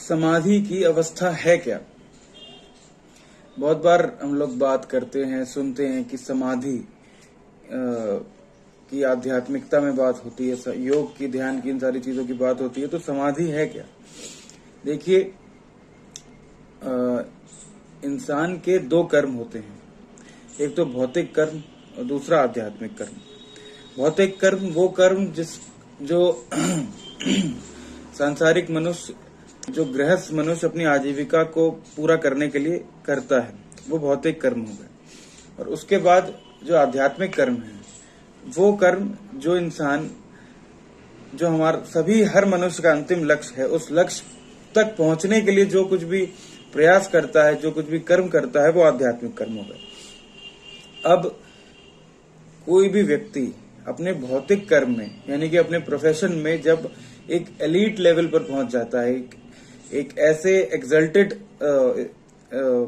समाधि की अवस्था है क्या। बहुत बार हम लोग बात करते हैं, सुनते हैं कि समाधि की आध्यात्मिकता में बात होती है, योग की, ध्यान की, इन सारी चीजों की बात होती है। तो समाधि है क्या। देखिए, इंसान के दो कर्म होते हैं, एक तो भौतिक कर्म और दूसरा आध्यात्मिक कर्म। भौतिक कर्म वो कर्म जो सांसारिक मनुष्य, जो गृहस्थ मनुष्य अपनी आजीविका को पूरा करने के लिए करता है, वो भौतिक कर्म हो गए। और उसके बाद जो आध्यात्मिक कर्म है, वो कर्म जो इंसान, जो हमारा सभी हर मनुष्य का अंतिम लक्ष्य है, उस लक्ष्य तक पहुंचने के लिए जो कुछ भी प्रयास करता है, जो कुछ भी कर्म करता है, वो आध्यात्मिक कर्म हो गए। अब कोई भी व्यक्ति अपने भौतिक कर्म में, यानी कि अपने प्रोफेशन में जब एक एलीट लेवल पर पहुंच जाता है, एक ऐसे एक्सल्टेड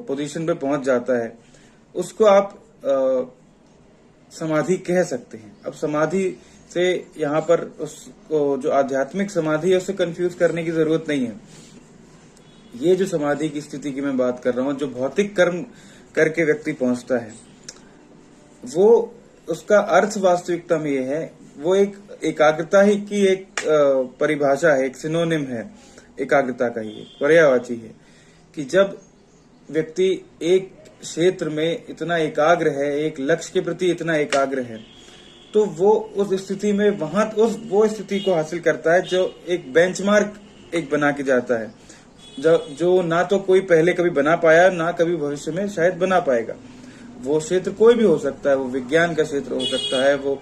पोजीशन पे पहुंच जाता है, उसको आप समाधि कह सकते हैं। अब समाधि से यहाँ पर उसको जो आध्यात्मिक समाधि है उससे कंफ्यूज करने की जरूरत नहीं है। ये जो समाधि की स्थिति की मैं बात कर रहा हूँ, जो भौतिक कर्म करके व्यक्ति पहुंचता है, वो उसका अर्थ वास्तविकता में ये है, वो एक एकाग्रता ही की एक परिभाषा है, एक सिनोनिम है एकाग्रता का, ही एक पर्यायवाची है कि जब व्यक्ति एक क्षेत्र में इतना एकाग्र है, एक लक्ष्य के प्रति इतना एकाग्र है, तो वो उस स्थिति में वो स्थिति को हासिल करता है जो एक बेंचमार्क एक बना के जाता है, जो ना तो कोई पहले कभी बना पाया, ना कभी भविष्य में शायद बना पाएगा। वो क्षेत्र कोई भी हो सकता है, वो विज्ञान का क्षेत्र हो सकता है, वो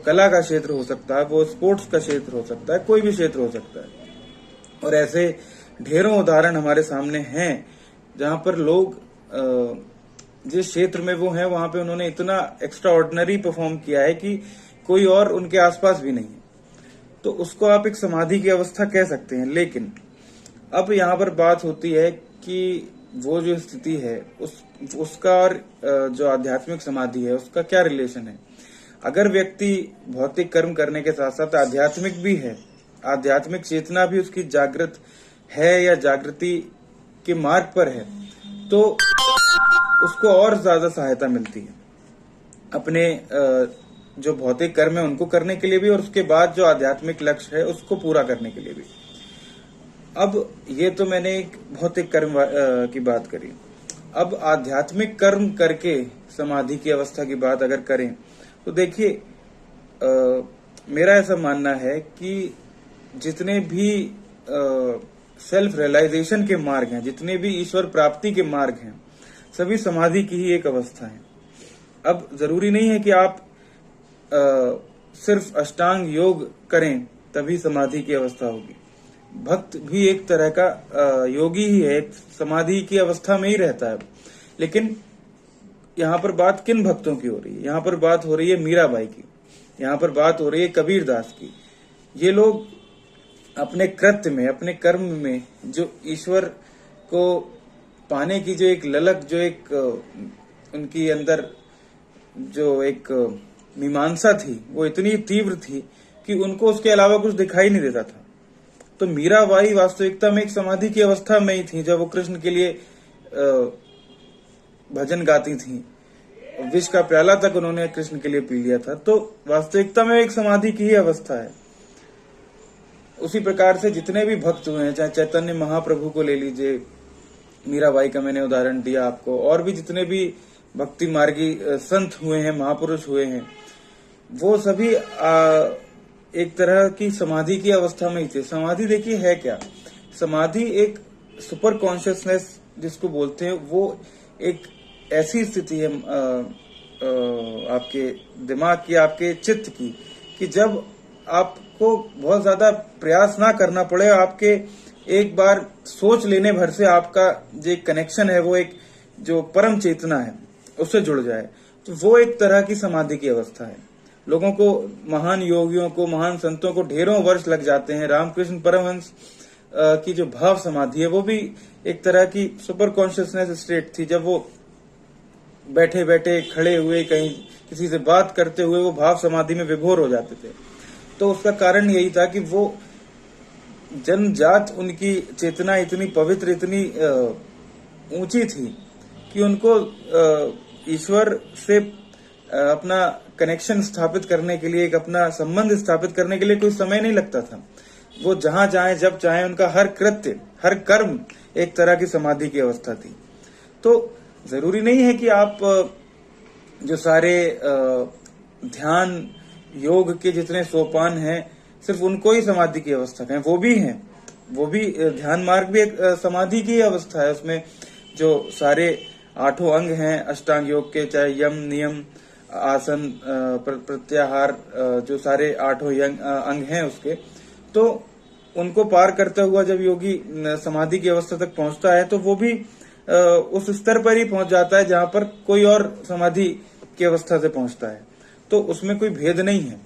कला का क्षेत्र हो सकता है, वो स्पोर्ट्स का क्षेत्र हो सकता है, कोई भी क्षेत्र हो सकता है। और ऐसे ढेरों उदाहरण हमारे सामने हैं जहां पर लोग जिस क्षेत्र में वो हैं वहां पे उन्होंने इतना एक्स्ट्रा ऑर्डिनरी परफॉर्म किया है कि कोई और उनके आसपास भी नहीं है। तो उसको आप एक समाधि की अवस्था कह सकते हैं। लेकिन अब यहाँ पर बात होती है कि वो जो स्थिति है उसका और जो आध्यात्मिक समाधि है उसका क्या रिलेशन है। अगर व्यक्ति भौतिक कर्म करने के साथ साथ आध्यात्मिक भी है, आध्यात्मिक चेतना भी उसकी जागृत है या जागृति के मार्ग पर है, तो उसको और ज्यादा सहायता मिलती है अपने जो भौतिक कर्म है उनको करने के लिए भी, और उसके बाद जो आध्यात्मिक लक्ष्य है उसको पूरा करने के लिए भी। अब ये तो मैंने एक भौतिक कर्म की बात करी। अब आध्यात्मिक कर्म करके समाधि की अवस्था की बात अगर करें तो देखिए, मेरा ऐसा मानना है कि जितने भी सेल्फ रियलाइजेशन के मार्ग हैं, जितने भी ईश्वर प्राप्ति के मार्ग हैं, सभी समाधि की ही एक अवस्था है। अब जरूरी नहीं है कि आप सिर्फ अष्टांग योग करें तभी समाधि की अवस्था होगी। भक्त भी एक तरह का योगी ही है, समाधि की अवस्था में ही रहता है। लेकिन यहाँ पर बात किन भक्तों की हो रही है? यहाँ पर बात हो रही है मीराबाई की, यहाँ पर बात हो रही है कबीरदास की। ये लोग अपने कृत्य में, अपने कर्म में जो ईश्वर को पाने की जो एक ललक, जो एक उनकी अंदर जो एक मीमांसा थी, वो इतनी तीव्र थी कि उनको उसके अलावा कुछ दिखाई नहीं देता था। तो मीराबाई वास्तविकता में एक समाधि की अवस्था में ही थी जब वो कृष्ण के लिए भजन गाती थी। विष का प्याला तक उन्होंने कृष्ण के लिए पी लिया था। तो वास्तविकता में एक समाधि की ही अवस्था है। उसी प्रकार से जितने भी भक्त हुए हैं, चाहे चैतन्य महाप्रभु को ले लीजिए, मीराबाई का मैंने उदाहरण दिया आपको, और भी जितने भी भक्ति मार्गी संत हुए हैं, महापुरुष हुए हैं, वो सभी एक तरह की समाधि की अवस्था में ही थे। समाधि देखिए है क्या। समाधि एक सुपर कॉन्शियसनेस जिसको बोलते हैं, वो एक ऐसी स्थिति है आपके दिमाग की, आपके चित्त की, कि जब आपको बहुत ज्यादा प्रयास ना करना पड़े, आपके एक बार सोच लेने भर से आपका जो कनेक्शन है, वो एक जो परम चेतना है उससे जुड़ जाए, तो वो एक तरह की समाधि की अवस्था है। लोगों को, महान योगियों को, महान संतों को ढेरों वर्ष लग जाते हैं। रामकृष्ण परमहंस की जो भाव समाधि है वो भी एक तरह की सुपर कॉन्शियसनेस स्टेट थी। जब वो बैठे बैठे, खड़े हुए, कहीं किसी से बात करते हुए वो भाव समाधि में विभोर हो जाते थे। तो उसका कारण यही था कि वो जनजात उनकी चेतना इतनी पवित्र, इतनी ऊंची थी कि उनको ईश्वर से अपना कनेक्शन स्थापित करने के लिए, एक अपना संबंध स्थापित करने के लिए कोई समय नहीं लगता था। वो जहां जाए, जब चाहे, उनका हर कृत्य, हर कर्म एक तरह की समाधि की अवस्था थी। तो जरूरी नहीं है कि आप जो सारे ध्यान योग के जितने सोपान हैं सिर्फ उनको ही समाधि की अवस्था कहें। वो भी हैं, वो भी ध्यान मार्ग भी एक समाधि की अवस्था है। उसमें जो सारे 8 अंग हैं अष्टांग योग के, चाहे यम, नियम, आसन, प्रत्याहार, जो सारे 8 अंग हैं उसके, तो उनको पार करता हुआ जब योगी समाधि की अवस्था तक पहुंचता है तो वो भी उस स्तर पर ही पहुंच जाता है जहां पर कोई और समाधि की अवस्था से पहुंचता है। तो उसमें कोई भेद नहीं है,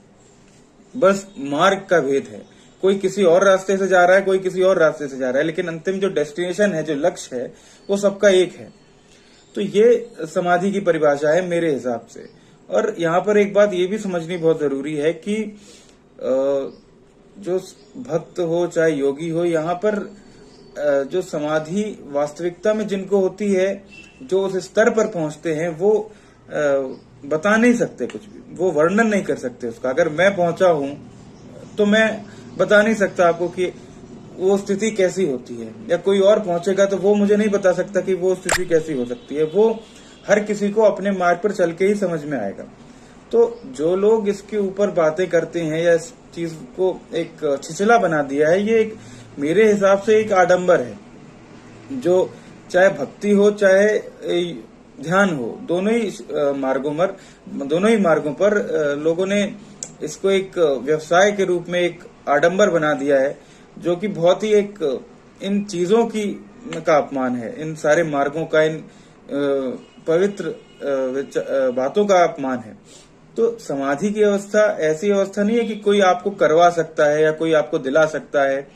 बस मार्ग का भेद है। कोई किसी और रास्ते से जा रहा है, कोई किसी और रास्ते से जा रहा है, लेकिन अंतिम जो डेस्टिनेशन है, जो लक्ष्य है, वो सबका एक है। तो ये समाधि की परिभाषा है मेरे हिसाब से। और यहाँ पर एक बात ये भी समझनी बहुत जरूरी है कि जो भक्त हो चाहे योगी हो, यहाँ पर जो समाधि वास्तविकता में जिनको होती है, जो उस स्तर पर पहुंचते हैं, वो बता नहीं सकते कुछ भी, वो वर्णन नहीं कर सकते उसका। अगर मैं पहुंचा हूं तो मैं बता नहीं सकता आपको कि वो स्थिति कैसी होती है, या कोई और पहुंचेगा तो वो मुझे नहीं बता सकता कि वो स्थिति कैसी हो सकती है। वो हर किसी को अपने मार्ग पर चल के ही समझ में आएगा। तो जो लोग इसके ऊपर बातें करते हैं या इस चीज को एक छिछला बना दिया है, ये एक मेरे हिसाब से एक आडंबर है, जो चाहे भक्ति हो चाहे ध्यान हो, दोनों ही मार्गों पर लोगों ने इसको एक व्यवसाय के रूप में एक आडंबर बना दिया है, जो कि बहुत ही एक इन चीजों का अपमान है, इन सारे मार्गों का, इन पवित्र बातों का अपमान है। तो समाधि की अवस्था ऐसी अवस्था नहीं है कि कोई आपको करवा सकता है या कोई आपको दिला सकता है,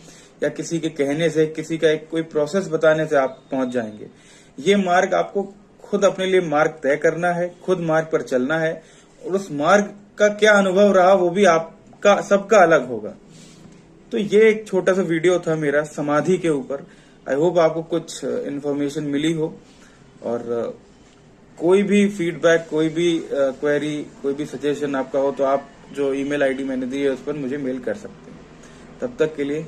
या किसी के कहने से, किसी का एक कोई प्रोसेस बताने से आप पहुंच जाएंगे। ये मार्ग आपको खुद अपने लिए मार्ग तय करना है, खुद मार्ग पर चलना है, और उस मार्ग का क्या अनुभव रहा वो भी आपका सबका अलग होगा। तो ये एक छोटा सा वीडियो था मेरा समाधि के ऊपर। आई होप आपको कुछ इन्फॉर्मेशन मिली हो, और कोई भी फीडबैक, कोई भी क्वेरी, कोई भी सजेशन आपका हो तो आप जो ईमेल आईडी मैंने दी है उस पर मुझे मेल कर सकते हैं। तब तक के लिए